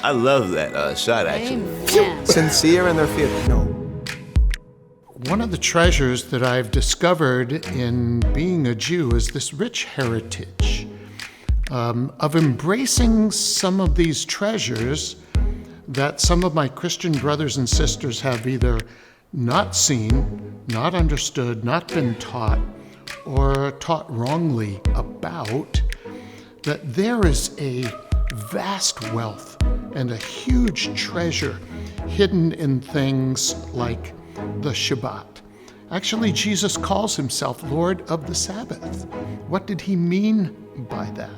I love that shot, actually. Amen. Sincere in their faith. No. One of the treasures that I've discovered in being a Jew is this rich heritage of embracing some of these treasures that some of my Christian brothers and sisters have either not seen, not understood, not been taught, or taught wrongly about, that there is a vast wealth and a huge treasure hidden in things like the Shabbat. Actually, Jesus calls himself Lord of the Sabbath. What did he mean by that?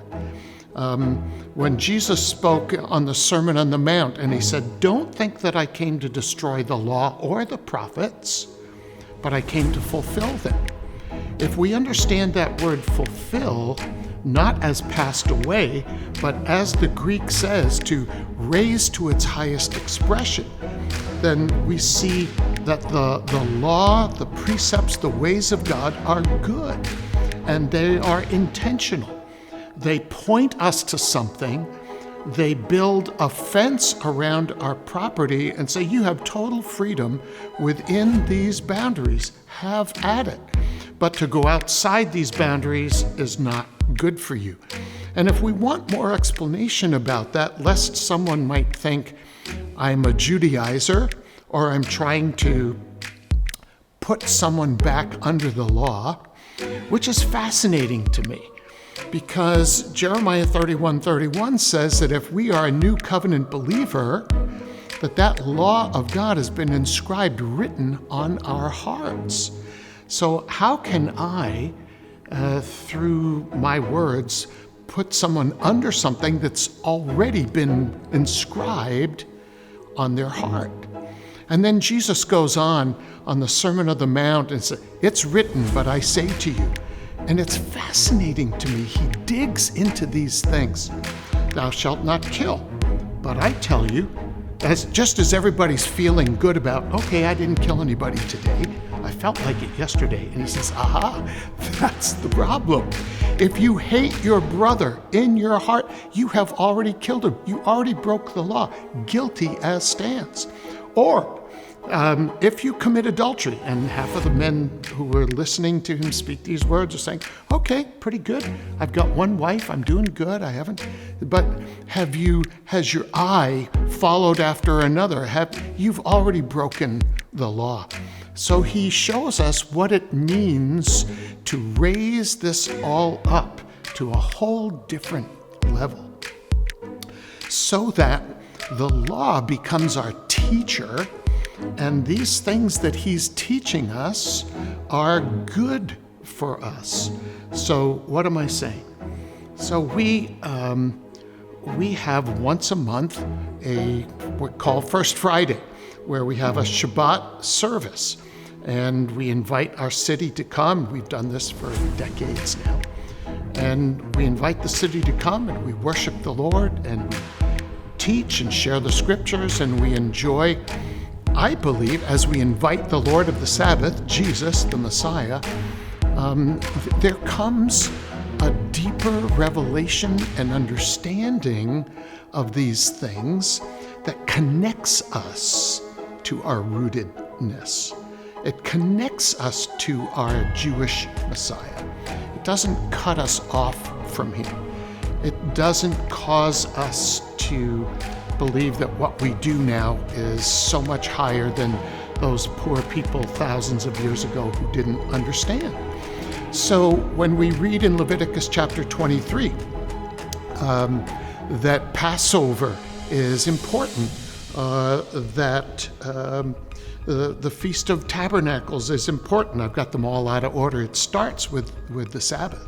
When Jesus spoke on the Sermon on the Mount and he said, "Don't think that I came to destroy the law or the prophets, but I came to fulfill them." If we understand that word fulfill, not as passed away, but as the Greek says, to raise to its highest expression, then we see that the law, the precepts, the ways of God are good, and they are intentional. They point us to something. They build a fence around our property and say, you have total freedom within these boundaries. Have at it. But to go outside these boundaries is not good for you. And if we want more explanation about that, lest someone might think I'm a Judaizer or I'm trying to put someone back under the law, which is fascinating to me. Because Jeremiah 31:31 says that if we are a new covenant believer, that law of God has been inscribed, written on our hearts. So how can I, through my words, put someone under something that's already been inscribed on their heart? And then Jesus goes on the Sermon on the Mount and says, "It's written, but I say to you." And it's fascinating to me. He digs into these things. Thou shalt not kill. But I tell you, just as everybody's feeling good about, okay, I didn't kill anybody today, I felt like it yesterday. And he says, aha, that's the problem. If you hate your brother in your heart, you have already killed him. You already broke the law, guilty as stands. Or if you commit adultery, and half of the men who were listening to him speak these words are saying, okay, pretty good. I've got one wife. I'm doing good. I haven't. But has your eye followed after another? You've already broken the law. So he shows us what it means to raise this all up to a whole different level, so that the law becomes our teacher, and these things that he's teaching us are good for us. So what am I saying? So we have once a month what we call First Friday, where we have a Shabbat service, and we invite our city to come. We've done this for decades now. And we invite the city to come, and we worship the Lord, and we teach and share the scriptures, and we enjoy, I believe, as we invite the Lord of the Sabbath, Jesus, the Messiah, there comes a deeper revelation and understanding of these things that connects us to our rootedness. It connects us to our Jewish Messiah. It doesn't cut us off from him. It doesn't cause us to believe that what we do now is so much higher than those poor people thousands of years ago who didn't understand. So when we read in Leviticus chapter 23 that Passover is important, that the Feast of Tabernacles is important. I've got them all out of order. It starts with the Sabbath.